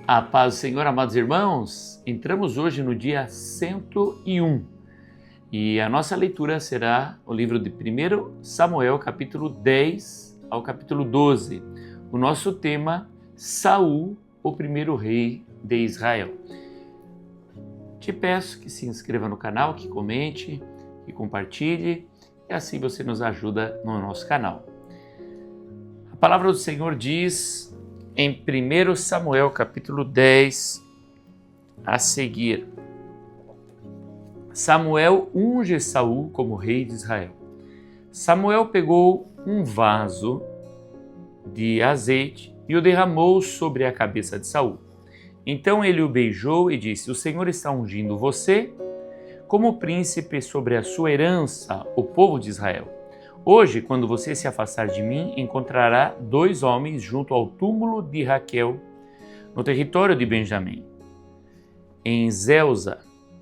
A paz do Senhor, amados irmãos, entramos hoje no dia 101 e a nossa leitura será o livro de 1 Samuel, capítulo 10 ao capítulo 12. O nosso tema, Saul, o primeiro rei de Israel. Te peço que se inscreva no canal, que comente, que compartilhe e assim você nos ajuda no nosso canal. A palavra do Senhor diz em 1 Samuel capítulo 10, a seguir: Samuel unge Saul como rei de Israel. Samuel pegou um vaso de azeite e o derramou sobre a cabeça de Saul. Então ele o beijou e disse: O Senhor está ungindo você como príncipe sobre a sua herança, o povo de Israel. Hoje, quando você se afastar de mim, encontrará 2 homens junto ao túmulo de Raquel, no território de Benjamim, em Zelza.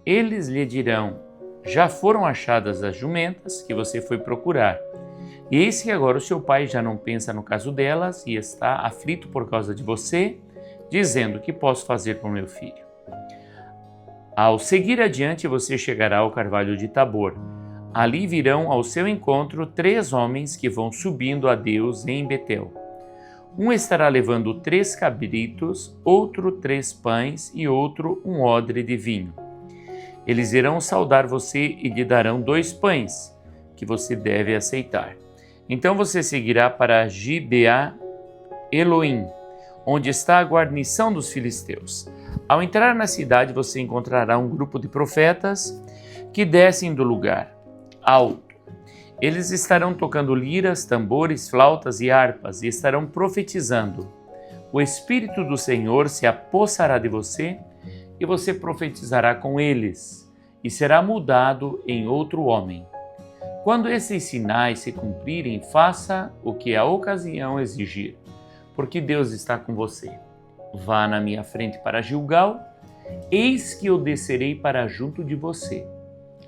Eles lhe dirão: já foram achadas as jumentas que você foi procurar. E eis que agora o seu pai já não pensa no caso delas e está aflito por causa de você, dizendo: que posso fazer com meu filho? Ao seguir adiante, você chegará ao carvalho de Tabor. Ali virão ao seu encontro 3 homens que vão subindo a Deus em Betel. Um estará levando 3 cabritos, outro 3 pães e outro um odre de vinho. Eles irão saudar você e lhe darão 2 pães, que você deve aceitar. Então você seguirá para Gibeá Eloim, onde está a guarnição dos filisteus. Ao entrar na cidade, você encontrará um grupo de profetas que descem do lugar alto. Eles estarão tocando liras, tambores, flautas e harpas e estarão profetizando. O Espírito do Senhor se apossará de você e você profetizará com eles e será mudado em outro homem. Quando esses sinais se cumprirem, faça o que a ocasião exigir, porque Deus está com você. Vá na minha frente para Gilgal, eis que eu descerei para junto de você,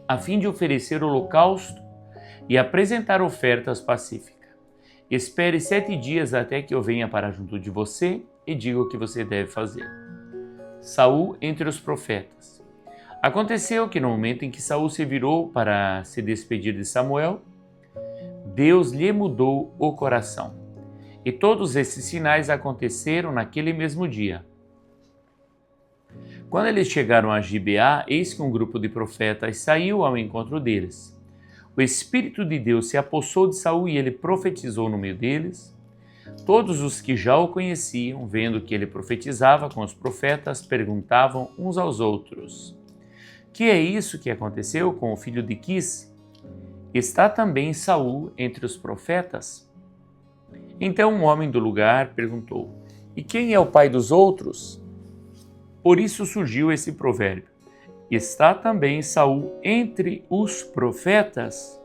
a fim de oferecer holocausto e apresentar ofertas pacíficas. Espere 7 dias até que eu venha para junto de você e diga o que você deve fazer. Saul entre os profetas. Aconteceu que no momento em que Saul se virou para se despedir de Samuel, Deus lhe mudou o coração. E todos esses sinais aconteceram naquele mesmo dia. Quando eles chegaram a Gibeá, eis que um grupo de profetas saiu ao encontro deles. O Espírito de Deus se apossou de Saul e ele profetizou no meio deles. Todos os que já o conheciam, vendo que ele profetizava com os profetas, perguntavam uns aos outros: que é isso que aconteceu com o filho de Quis? Está também Saul entre os profetas? Então um homem do lugar perguntou: e quem é o pai dos outros? Por isso surgiu esse provérbio: está também Saul entre os profetas?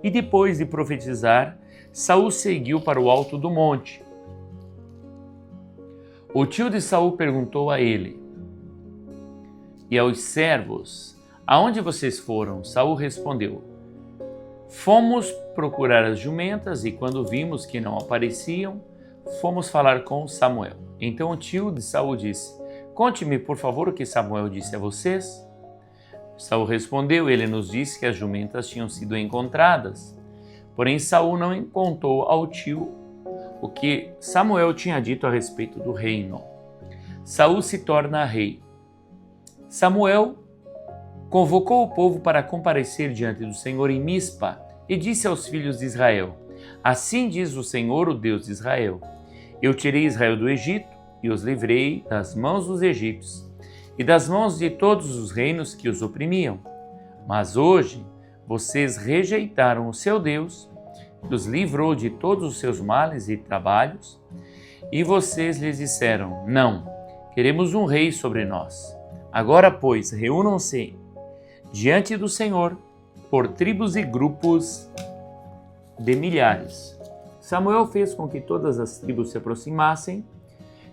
E depois de profetizar, Saul seguiu para o alto do monte. O tio de Saul perguntou a ele e aos servos: aonde vocês foram? Saul respondeu: fomos procurar as jumentas e quando vimos que não apareciam, fomos falar com Samuel. Então o tio de Saul disse: conte-me, por favor, o que Samuel disse a vocês. Saul respondeu: ele nos disse que as jumentas tinham sido encontradas. Porém, Saul não contou ao tio o que Samuel tinha dito a respeito do reino. Saul se torna rei. Samuel convocou o povo para comparecer diante do Senhor em Mispa e disse aos filhos de Israel: assim diz o Senhor, o Deus de Israel: eu tirei Israel do Egito e os livrei das mãos dos egípcios e das mãos de todos os reinos que os oprimiam. Mas hoje vocês rejeitaram o seu Deus, que os livrou de todos os seus males e trabalhos, e vocês lhes disseram: não, queremos um rei sobre nós. Agora, pois, reúnam-se diante do Senhor por tribos e grupos de milhares. Samuel fez com que todas as tribos se aproximassem,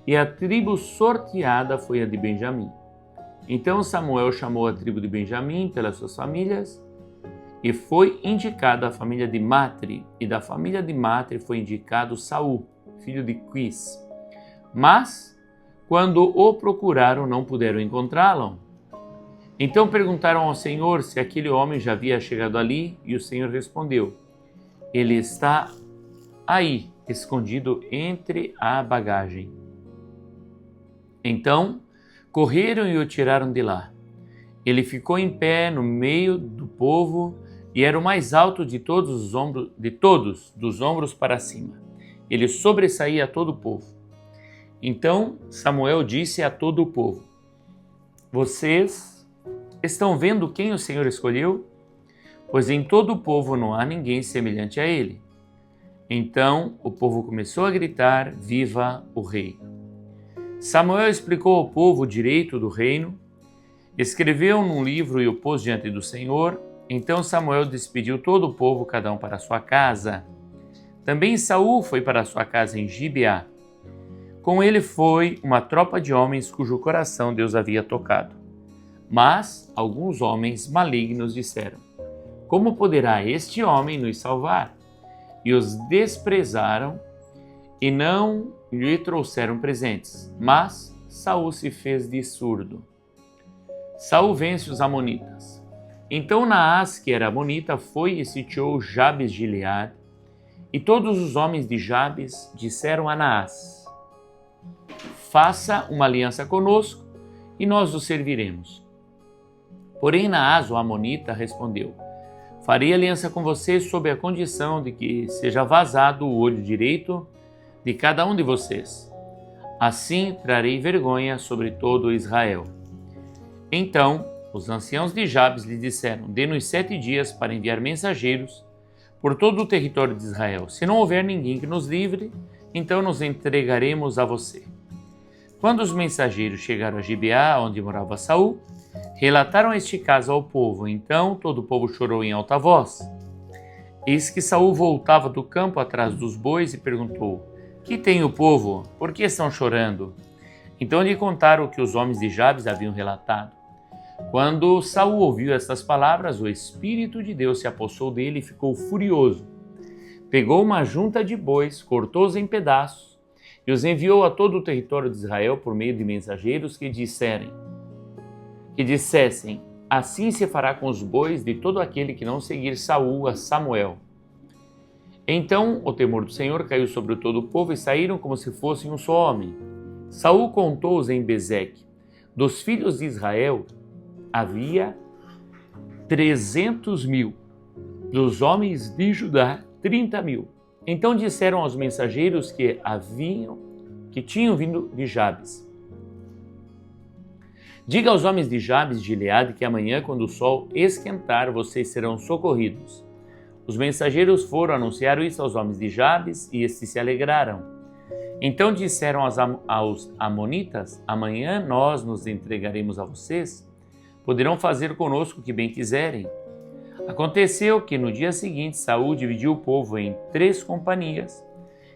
e a tribo sorteada foi a de Benjamim. Então Samuel chamou a tribo de Benjamim pelas suas famílias, e foi indicada a família de Matri, e da família de Matri foi indicado Saul, filho de Quis. Mas Quando o procuraram, não puderam encontrá-lo. Então perguntaram ao Senhor se aquele homem já havia chegado ali, e o Senhor respondeu: ele está aí, escondido entre a bagagem. Então correram e o tiraram de lá. Ele ficou em pé no meio do povo e era o mais alto de todos os ombros, dos ombros para cima. Ele sobressaía a todo o povo. Então Samuel disse a todo o povo: vocês estão vendo quem o Senhor escolheu? Pois em todo o povo não há ninguém semelhante a ele. Então o povo começou a gritar: viva o rei! Samuel explicou ao povo o direito do reino, escreveu num livro e o pôs diante do Senhor. Então Samuel despediu todo o povo, cada um para sua casa. Também Saul foi para sua casa em Gibeá. Com ele foi uma tropa de homens cujo coração Deus havia tocado. Mas alguns homens malignos disseram: como poderá este homem nos salvar? E os desprezaram e não lhe trouxeram presentes. Mas Saul se fez de surdo. Saul vence os amonitas. Então Naás, que era amonita, foi e sitiou Jabes de Gileade. E todos os homens de Jabes disseram a Naás: faça uma aliança conosco e nós o serviremos. Porém Naás, o amonita, respondeu: farei aliança com você sob a condição de que seja vazado o olho direito de cada um de vocês. Assim trarei vergonha sobre todo Israel. Então os anciãos de Jabes lhe disseram: dê-nos 7 dias para enviar mensageiros por todo o território de Israel. Se não houver ninguém que nos livre, então nos entregaremos a você. Quando os mensageiros chegaram a Gibeá, onde morava Saul, relataram este caso ao povo. Então todo o povo chorou em alta voz. Eis que Saul voltava do campo atrás dos bois e perguntou: que tem o povo? Por que estão chorando? Então lhe contaram o que os homens de Jabes haviam relatado. Quando Saul ouviu estas palavras, o Espírito de Deus se apossou dele e ficou furioso. Pegou uma junta de bois, cortou-os em pedaços e os enviou a todo o território de Israel por meio de mensageiros que dissessem: assim se fará com os bois de todo aquele que não seguir Saul a Samuel. Então o temor do Senhor caiu sobre todo o povo e saíram como se fossem um só homem. Saul contou-os em Bezeque. Dos filhos de Israel havia 300.000, dos homens de Judá 30.000. Então disseram aos mensageiros que tinham vindo de Jabes: diga aos homens de Jabes de Gileade que amanhã, quando o sol esquentar, vocês serão socorridos. Os mensageiros foram anunciar isso aos homens de Jabes e estes se alegraram. Então disseram aos amonitas: amanhã nós nos entregaremos a vocês. Poderão fazer conosco o que bem quiserem. Aconteceu que no dia seguinte Saul dividiu o povo em 3 companhias,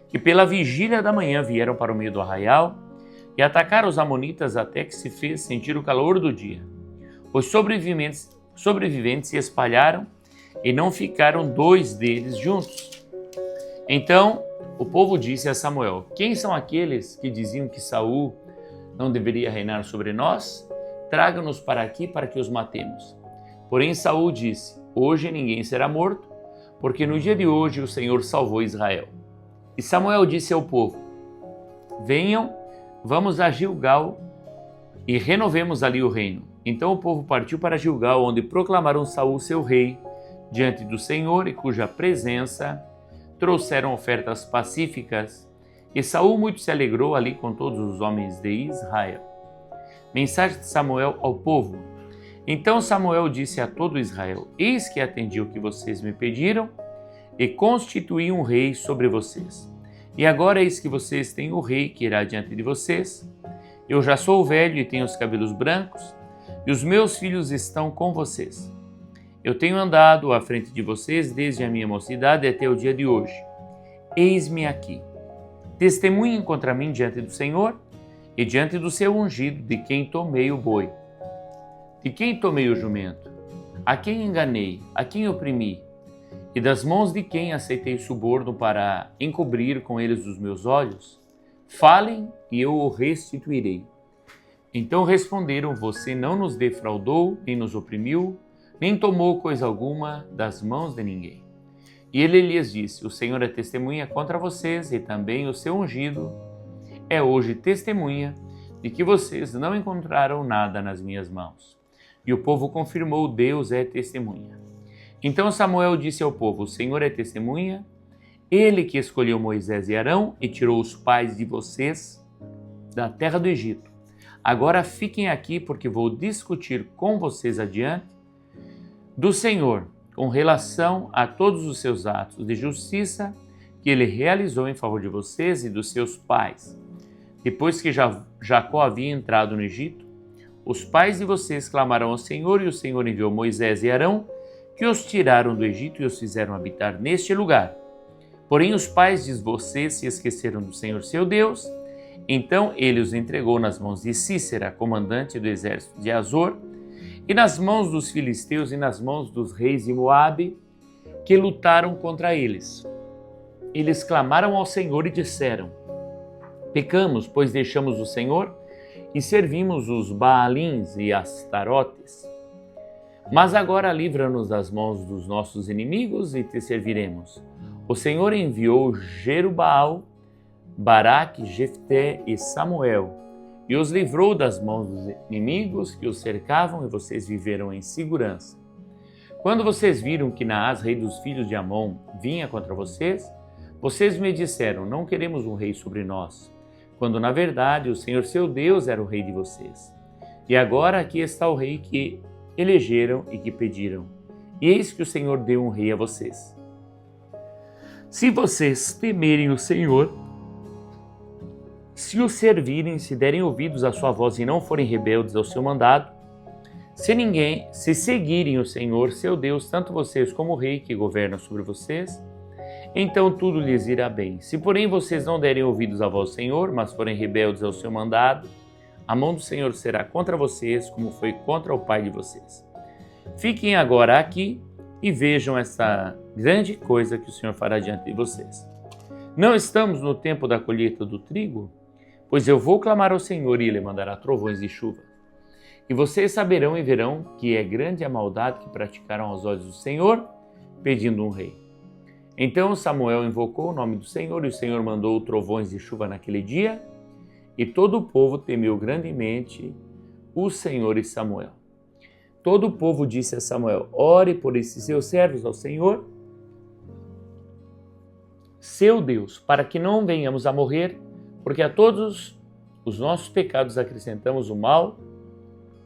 que pela vigília da manhã vieram para o meio do arraial e atacaram os amonitas até que se fez sentir o calor do dia. Os sobreviventes se espalharam e não ficaram 2 deles juntos. Então o povo disse a Samuel: quem são aqueles que diziam que Saul não deveria reinar sobre nós? Traga-nos para aqui para que os matemos. Porém Saul disse: hoje ninguém será morto, porque no dia de hoje o Senhor salvou Israel. E Samuel disse ao povo: venham, vamos a Gilgal e renovemos ali o reino. Então o povo partiu para Gilgal, onde proclamaram Saul seu rei diante do Senhor, e cuja presença trouxeram ofertas pacíficas. E Saul muito se alegrou ali com todos os homens de Israel. Mensagem de Samuel ao povo. Então Samuel disse a todo Israel: eis que atendi o que vocês me pediram e constituí um rei sobre vocês. E agora eis que vocês têm o rei que irá diante de vocês. Eu já sou velho e tenho os cabelos brancos, e os meus filhos estão com vocês. Eu tenho andado à frente de vocês desde a minha mocidade até o dia de hoje. Eis-me aqui. Testemunhem contra mim diante do Senhor e diante do seu ungido, de quem tomei o boi, de quem tomei o jumento, a quem enganei, a quem oprimi, e das mãos de quem aceitei suborno para encobrir com eles os meus olhos. Falem e eu o restituirei. Então responderam: você não nos defraudou, nem nos oprimiu, nem tomou coisa alguma das mãos de ninguém. E ele lhes disse: o Senhor é testemunha contra vocês, e também o seu ungido é hoje testemunha de que vocês não encontraram nada nas minhas mãos. E o povo confirmou: Deus é testemunha. Então Samuel disse ao povo: o Senhor é testemunha, ele que escolheu Moisés e Arão e tirou os pais de vocês da terra do Egito. Agora fiquem aqui, porque vou discutir com vocês adiante do Senhor com relação a todos os seus atos de justiça que ele realizou em favor de vocês e dos seus pais. Depois que Jacó havia entrado no Egito, os pais de vocês clamaram ao Senhor, e o Senhor enviou Moisés e Arão, que os tiraram do Egito e os fizeram habitar neste lugar. Porém, os pais de vocês se esqueceram do Senhor seu Deus. Então ele os entregou nas mãos de Císera, comandante do exército de Azor, e nas mãos dos filisteus e nas mãos dos reis de Moabe, que lutaram contra eles. Eles clamaram ao Senhor e disseram: pecamos, pois deixamos o Senhor e servimos os Baalins e Astarotes. Mas agora livra-nos das mãos dos nossos inimigos e te serviremos. O Senhor enviou Jerubaal, Baraque, Jefté e Samuel, e os livrou das mãos dos inimigos que os cercavam, e vocês viveram em segurança. Quando vocês viram que Naás, rei dos filhos de Amon, vinha contra vocês, vocês me disseram: não queremos um rei sobre nós, quando na verdade o Senhor seu Deus era o rei de vocês. E agora aqui está o rei que elegeram e que pediram, e eis que o Senhor deu um rei a vocês. Se vocês temerem o Senhor, se o servirem, se derem ouvidos à sua voz e não forem rebeldes ao seu mandado, se seguirem o Senhor, seu Deus, tanto vocês como o rei que governa sobre vocês, então tudo lhes irá bem. Se porém vocês não derem ouvidos à voz do Senhor, mas forem rebeldes ao seu mandado, a mão do Senhor será contra vocês, como foi contra o pai de vocês. Fiquem agora aqui e vejam essa grande coisa que o Senhor fará diante de vocês. Não estamos no tempo da colheita do trigo? Pois eu vou clamar ao Senhor e ele mandará trovões e chuva. E vocês saberão e verão que é grande a maldade que praticaram aos olhos do Senhor, pedindo um rei. Então Samuel invocou o nome do Senhor, e o Senhor mandou trovões e chuva naquele dia, e todo o povo temeu grandemente o Senhor e Samuel. Todo o povo disse a Samuel: ore por esses seus servos ao Senhor, seu Deus, para que não venhamos a morrer, porque a todos os nossos pecados acrescentamos o mal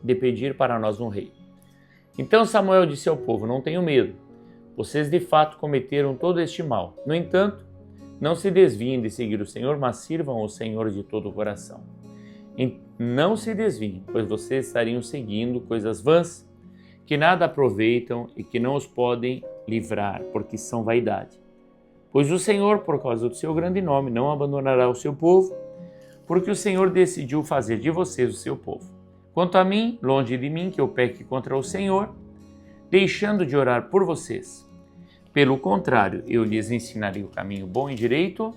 de pedir para nós um rei. Então Samuel disse ao povo: não tenham medo, vocês de fato cometeram todo este mal. No entanto, não se desviem de seguir o Senhor, mas sirvam o Senhor de todo o coração. E não se desviem, pois vocês estariam seguindo coisas vãs, que nada aproveitam e que não os podem livrar, porque são vaidade. Pois o Senhor, por causa do seu grande nome, não abandonará o seu povo, porque o Senhor decidiu fazer de vocês o seu povo. Quanto a mim, longe de mim que eu peque contra o Senhor, deixando de orar por vocês. Pelo contrário, eu lhes ensinarei o caminho bom e direito.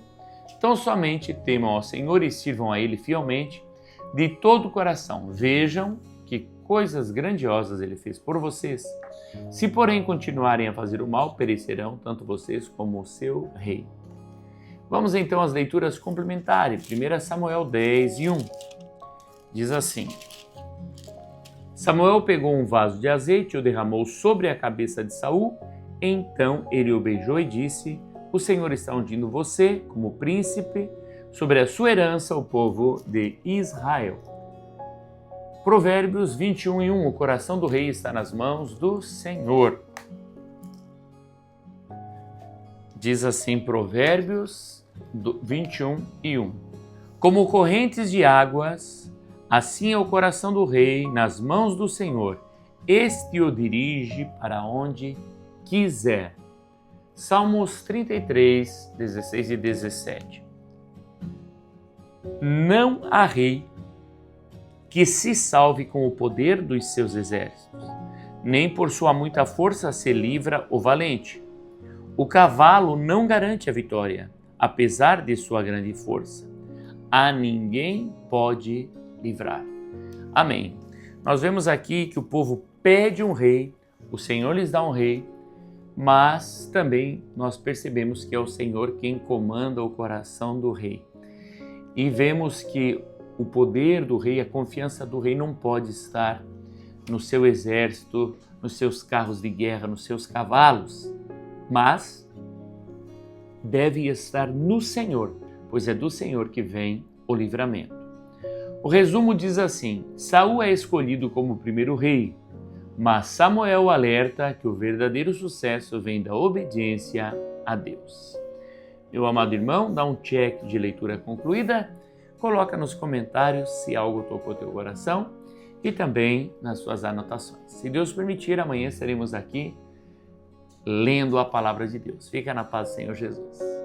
Tão somente temam ao Senhor e sirvam a Ele fielmente, de todo o coração. Vejam que coisas grandiosas Ele fez por vocês. Se, porém, continuarem a fazer o mal, perecerão tanto vocês como o seu rei. Vamos então às leituras complementares. 1 Samuel 10 e 1. Diz assim: Samuel pegou um vaso de azeite e o derramou sobre a cabeça de Saul. Então ele o beijou e disse: o Senhor está ungindo você como príncipe sobre a sua herança, o povo de Israel. Provérbios 21 e 1. O coração do rei está nas mãos do Senhor. Diz assim Provérbios 21 e 1. Como correntes de águas, assim é o coração do rei nas mãos do Senhor. Este o dirige para onde quiser. Salmos 33, 16 e 17. Não há rei que se salve com o poder dos seus exércitos, nem por sua muita força se livra o valente. O cavalo não garante a vitória, apesar de sua grande força. a ninguém pode livrar. Amém. Nós vemos aqui que o povo pede um rei, o Senhor lhes dá um rei, mas também nós percebemos que é o Senhor quem comanda o coração do rei. E vemos que o poder do rei, a confiança do rei não pode estar no seu exército, nos seus carros de guerra, nos seus cavalos, mas deve estar no Senhor, pois é do Senhor que vem o livramento. O resumo diz assim: Saul é escolhido como primeiro rei, mas Samuel alerta que o verdadeiro sucesso vem da obediência a Deus. Meu amado irmão, dá um check de leitura concluída, coloca nos comentários se algo tocou teu coração e também nas suas anotações. Se Deus permitir, amanhã estaremos aqui lendo a palavra de Deus. Fica na paz do Senhor Jesus.